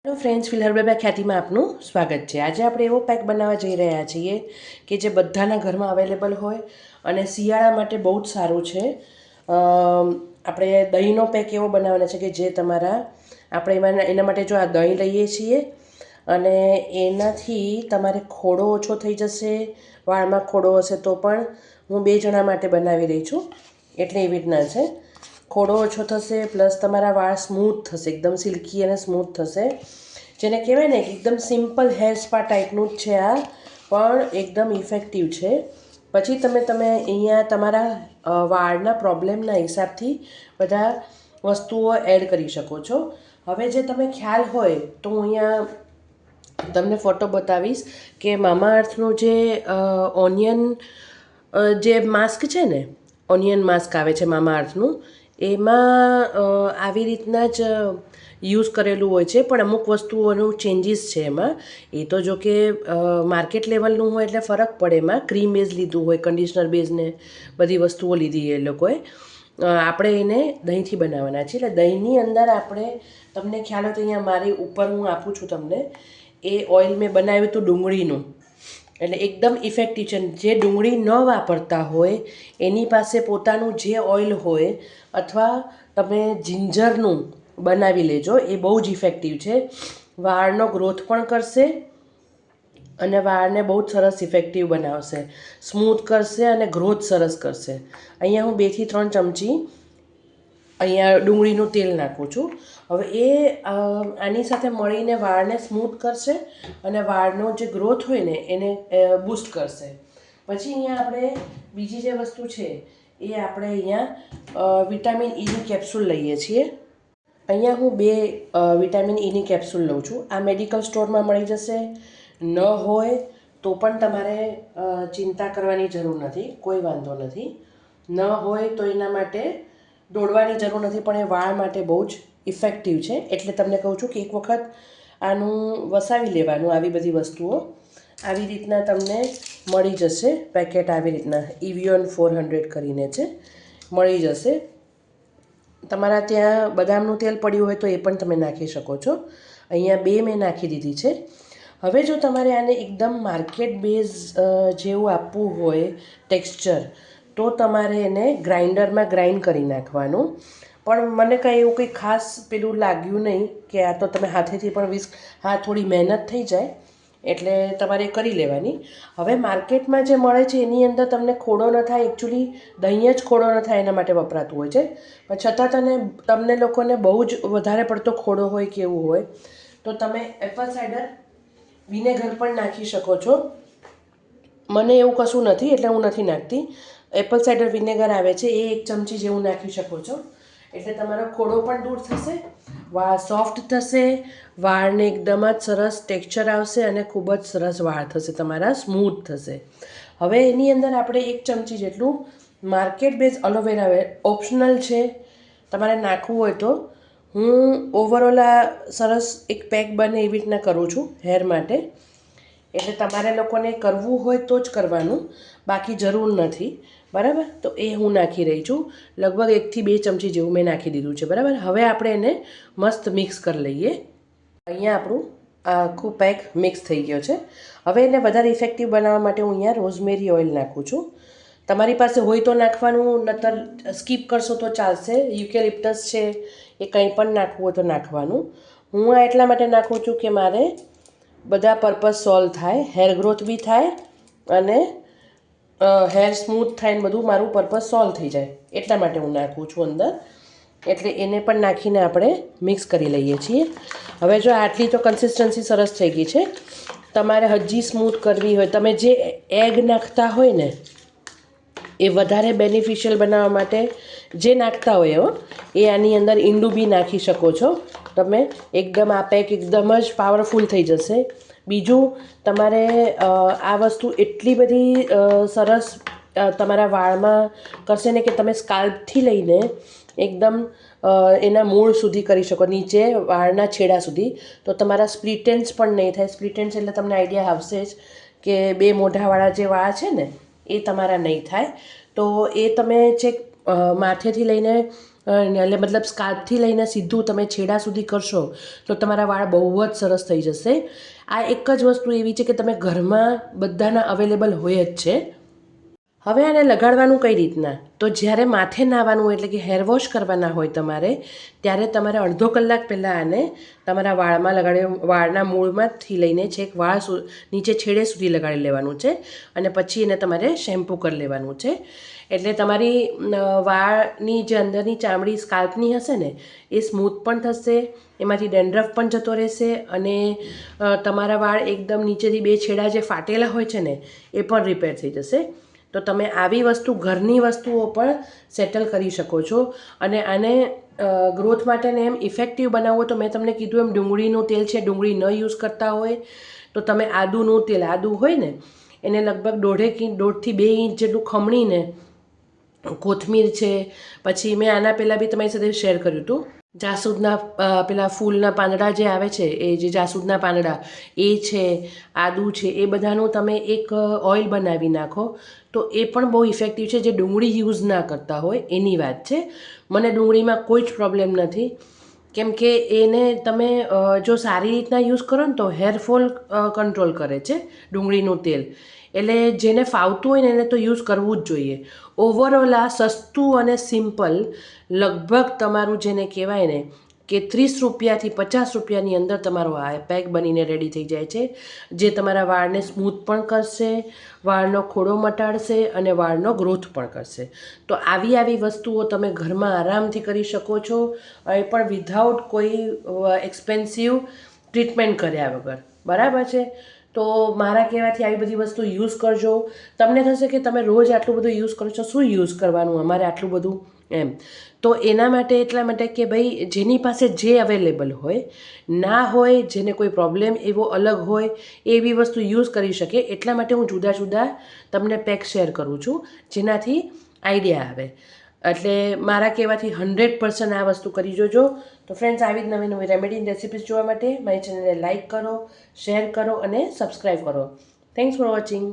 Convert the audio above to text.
Hello friends, ફિલહાલ ખ્યાતિમાં આપનું સ્વાગત છે। આજે આપણે એવો પેક બનાવવા જઈ રહ્યા છીએ કે જે બધાના ઘરમાં અવેલેબલ હોય અને શિયાળા માટે બહુ જ સારું છે। આપણે દહીંનો પેક એવો બનાવવાનો છે કે જે આપણે એના માટે જો આ દહીં લઈએ છીએ અને એનાથી તમારે ખોડો ઓછો થઈ જશે। વાળમાં ખોડો હશે તો પણ હું 2 જણા માટે બનાવી રહી છું, એટલે એવી રીતના છે। ખોડો ઓછો થશે પ્લસ તમારા વાળ સ્મૂથ થશે, એકદમ સિલ્કી અને સ્મૂથ થશે। જેને કહેવાય ને એકદમ સિમ્પલ હેર સ્પા ટાઈપનું જ છે આ, પણ એકદમ ઇફેક્ટિવ છે। પછી તમે અહીંયા તમારા વાળના પ્રોબ્લેમના હિસાબથી બધા વસ્તુઓ એડ કરી શકો છો। હવે જે તમે ખ્યાલ હોય તો હું અહીંયા તમને ફોટો બતાવીશ કે મામાઅર્થનું જે ઓનિયન જે માસ્ક છે ને, ઓનિયન માસ્ક આવે છે મામાઅર્થનું, એમાં આવી રીતના જ યુઝ કરેલું હોય છે, પણ અમુક વસ્તુઓનું ચેન્જીસ છે એમાં। એ તો જો કે માર્કેટ લેવલનું હોય એટલે ફરક પડે, એમાં ક્રીમ બેઝ લીધું હોય, કન્ડિશનર બેઝ ને બધી વસ્તુઓ લીધી એ લોકોએ। આપણે એને દહીંથી બનાવવાના છીએ, એટલે દહીંની અંદર આપણે તમને ખ્યાલ હોય તો અહીંયા મારી ઉપર હું આપું છું તમને, એ ઓઇલ મેં બનાવ્યું હતું ડુંગળીનું, એટલે એકદમ ઇફેક્ટિવ છે। જે ડુંગળી ન વાપરતા હોય એની પાસે પોતાનું જે ઓઇલ હોય, અથવા તમે જિંજરનું બનાવી લેજો, એ બહુ જ ઇફેક્ટિવ છે। વાળનો ગ્રોથ પણ કરશે અને વાળને બહુ જ સરસ ઇફેક્ટિવ બનાવશે, સ્મૂથ કરશે અને ગ્રોથ સરસ કરશે। અહીંયા હું 2 થી 3 ચમચી અહીંયા ડુંગળીનું તેલ નાખું છું। હવે એ આની સાથે મળીને વાળને સ્મૂથ કરશે અને વાળનો જે ગ્રોથ હોય ને એને બૂસ્ટ કરશે। પછી અહીંયા આપણે બીજી જે વસ્તુ છે એ આપણે અહીંયા વિટામિન ઈની કેપ્સ્યુલ લઈએ છીએ। અહીંયા હું 2 વિટામિન ઈની કેપ્સ્યુલ લઉં છું। આ મેડિકલ સ્ટોરમાં મળી જશે, ન હોય તો પણ તમારે ચિંતા કરવાની જરૂર નથી, કોઈ વાંધો નથી। ન હોય તો એના માટે દોડવાની જરૂર નથી, પણ એ વાળ માટે બહુ જ ઇફેક્ટિવ છે, એટલે તમને કહું છું કે એક વખત આનું વસાવી લેવાનું। આવી બધી વસ્તુઓ આવી રીતના તમને મળી જશે, પેકેટ આવી રીતના ઇવિયોન 400 કરીને છે, મળી જશે। તમારા ત્યાં બદામનું તેલ પડ્યું હોય તો એ પણ તમે નાખી શકો છો। અહીંયા 2 મેં નાખી દીધી છે। હવે જો તમારે આને એકદમ માર્કેટ બેઝ જેવું આપવું હોય ટેક્સચર, તો તમારે એને ગ્રાઇન્ડરમાં ગ્રાઇન્ડ કરી નાખવાનું। પણ મને કાંઈ એવું કંઈ ખાસ પેલું લાગ્યું નહીં કે આ તો તમે હાથેથી પણ થોડી મહેનત થઈ જાય, એટલે તમારે કરી લેવાની। હવે માર્કેટમાં જે મળે છે એની અંદર તમને ખોડો ન થાય, એકચ્યુઅલી દહીં જ ખોડો ન થાય એના માટે વપરાતું હોય છે, પણ છતાં તમને લોકોને બહુ જ વધારે પડતો ખોડો હોય કે એવું હોય તો તમે એપલ સાઇડર વિનેગર પણ નાખી શકો છો। મને એવું કશું નથી એટલે હું નથી નાખતી। એપલ સાઇડર વિનેગર આવે છે, એ 1 ચમચી જેવું નાખી શકો છો, એટલે તમારો ખોડો પણ દૂર થશે, વાળ સોફ્ટ થશે, વાળને એકદમ જ સરસ ટેક્સચર આવશે અને ખૂબ જ સરસ વાળ થશે, તમારા સ્મૂથ થશે। હવે એની અંદર આપણે 1 ચમચી જેટલું માર્કેટ બેઝ એલોવેરા ઓપ્શનલ છે, તમારે નાખવું હોય તો। હું ઓવરઓલ આ સરસ એક પેક બને એવી રીતના કરું છું હેર માટે, એટલે તમારે લોકોને કરવું હોય તો જ કરવાનું, બાકી જરૂર નથી, બરાબર? તો એ હું નાખી રહી છું, લગભગ 1 થી 2 ચમચી જેવું મેં નાખી દીધું છે, બરાબર? હવે આપણે એને મસ્ત મિક્સ કરી લઈએ। અહીંયા આપણું આખું પેક મિક્સ થઈ ગયો છે। હવે એને વધારે ઇફેક્ટિવ બનાવવા માટે હું અહીંયા રોઝમેરી ઓઇલ નાખું છું। તમારી પાસે હોય તો નાખવાનું, નતર સ્કીપ કરશો તો ચાલશે। યુકેલિપ્ટસ છે, એ કંઈ પણ નાખવું હોય તો નાખવાનું। હું આ એટલા માટે નાખું છું કે મારે બધા પર્પઝ સોલ્વ થાય, હેર ગ્રોથ બી થાય અને હેર સ્મૂથ થાય ને બધું મારું પર્પઝ સોલ્વ થઈ જાય, એટલા માટે હું નાખું છું અંદર। એટલે એને પણ નાખીને આપણે મિક્સ કરી લઈએ છીએ। હવે જો આટલી તો કન્સિસ્ટન્સી સરસ થઈ ગઈ છે, તમારે હજી સ્મૂથ કરવી હોય, તમે જે એગ નાખતા હોય ને એ વધારે બેનિફિશિયલ બનાવવા માટે જે નાખતા હોય એ આની અંદર ઈંડું બી નાખી શકો છો તમે, એકદમ આ પેક એકદમ જ પાવરફુલ થઈ જશે। બીજું, તમારે આ વસ્તુ એટલી બધી સરસ તમારા વાળમાં કરશે ને કે તમે સ્કાલ્પથી લઈને એકદમ એના મૂળ સુધી કરી શકો, નીચે વાળના છેડા સુધી, તો તમારા સ્પ્લિટ એન્ડ્સ પણ નહીં થાય। સ્પ્લિટ એન્ડ્સ એટલે તમને આઈડિયા આવશે જ કે 2 મોઢાવાળા જે વાળ છે ને એ તમારા નહીં થાય। તો એ તમે ચેક માથેથી લઈને એટલે મતલબ સ્કાલ્પથી લઈને સીધું તમે છેડા સુધી કરશો તો તમારા વાળ બહુ જ સરસ થઈ જશે. આ એક જ વસ્તુ એવી છે કે તમે ઘરમાં બધાના અવેલેબલ હોય જ છે. હવે આને લગાડવાનું કઈ રીતના, તો જ્યારે માથે નાહવાનું એટલે કે હેર વોશ કરવાના હોય તમારે, ત્યારે તમારે અડધો કલાક પહેલાં આને તમારા વાળમાં વાળના મૂળમાંથી લઈને છેક વાળ નીચે છેડે સુધી લગાડી લેવાનું છે અને પછી એને તમારે શેમ્પૂ કરી લેવાનું છે. એટલે તમારી વાળની જે અંદરની ચામડી સ્કાલ્પની હશે ને એ સ્મૂથ પણ થશે, એમાંથી ડેન્ડ્રફ પણ જતો રહેશે અને તમારા વાળ એકદમ નીચેથી બે છેડા જે ફાટેલા હોય છે ને એ પણ રિપેર થઈ જશે. તો તમે આવી વસ્તુ ઘરની વસ્તુઓ પણ સેટલ કરી શકો છો. અને આને ગ્રોથ માટેને એમ ઇફેક્ટિવ બનાવવો તો મેં તમને કીધું એમ ડુંગળીનું તેલ છે, ડુંગળી ન યુઝ કરતા હોય તો તમે આદુનું તેલ, આદુ હોય ને એને લગભગ 1.5 થી 2 ઇંચ જેટલું ખમણીને, કોથમીર છે, પછી મેં આના પહેલાં બી તમારી સાથે શેર કર્યું હતું જાસૂદના પેલા ફૂલના પાંદડા જે આવે છે, એ જે જાસૂદના પાંદડા એ છે, આદુ છે, એ બધાનું તમે એક ઓઇલ બનાવી નાખો તો એ પણ બહુ ઇફેક્ટિવ છે. જે ડુંગળી યુઝ ના કરતા હોય એની વાત છે. મને ડુંગળીમાં કોઈ જ પ્રોબ્લેમ નથી, કેમ કે એને તમે જો સારી રીતના યુઝ કરો ને તો હેરફોલ કંટ્રોલ કરે છે ડુંગળીનું તેલ. એટલે જેને ફાવતું હોય ને એને તો યુઝ કરવું જ જોઈએ. ઓવરઓલ આ સસ્તું અને સિમ્પલ, લગભગ તમારું જેને કહેવાય ને કે 30 રૂપિયાથી 50 રૂપિયાની અંદર તમારો આ પેક બનીને રેડી થઈ જાય છે, જે તમારા વાળને સ્મૂથ પણ કરશે, વાળનો ખોડો મટાડશે અને વાળનો ગ્રોથ પણ કરશે. તો આવી વસ્તુઓ તમે ઘરમાં આરામથી કરી શકો છો, એ પણ વિધાઉટ કોઈ એક્સપેન્સિવ ટ્રીટમેન્ટ કર્યા વગર. બરાબર છે? તો મારા કહેવાથી આવી બધી વસ્તુ યુઝ કરજો. તમને થશે કે તમે રોજ આટલું બધું યુઝ કરો છો, શું યુઝ કરવાનું અમારે આટલું બધું એમ. તો એના માટે એટલા માટે કે ભાઈ જેની પાસે જે અવેલેબલ હોય, ના હોય જેને કોઈ પ્રોબ્લેમ એવો અલગ હોય એવી વસ્તુ યુઝ કરી શકે, એટલા માટે હું જુદા જુદા તમને પેક શેર કરું છું જેનાથી આઈડિયા આવે. એટલે મારા કહેવાથી 100% આ વસ્તુ કરી જોજો. તો ફ્રેન્ડ્સ, આવી જ નવી નવી રેમેડી રેસિપીઝ જોવા માટે મારી ચેનલને લાઇક કરો, શેર કરો અને સબસ્ક્રાઈબ કરો. Thanks for watching.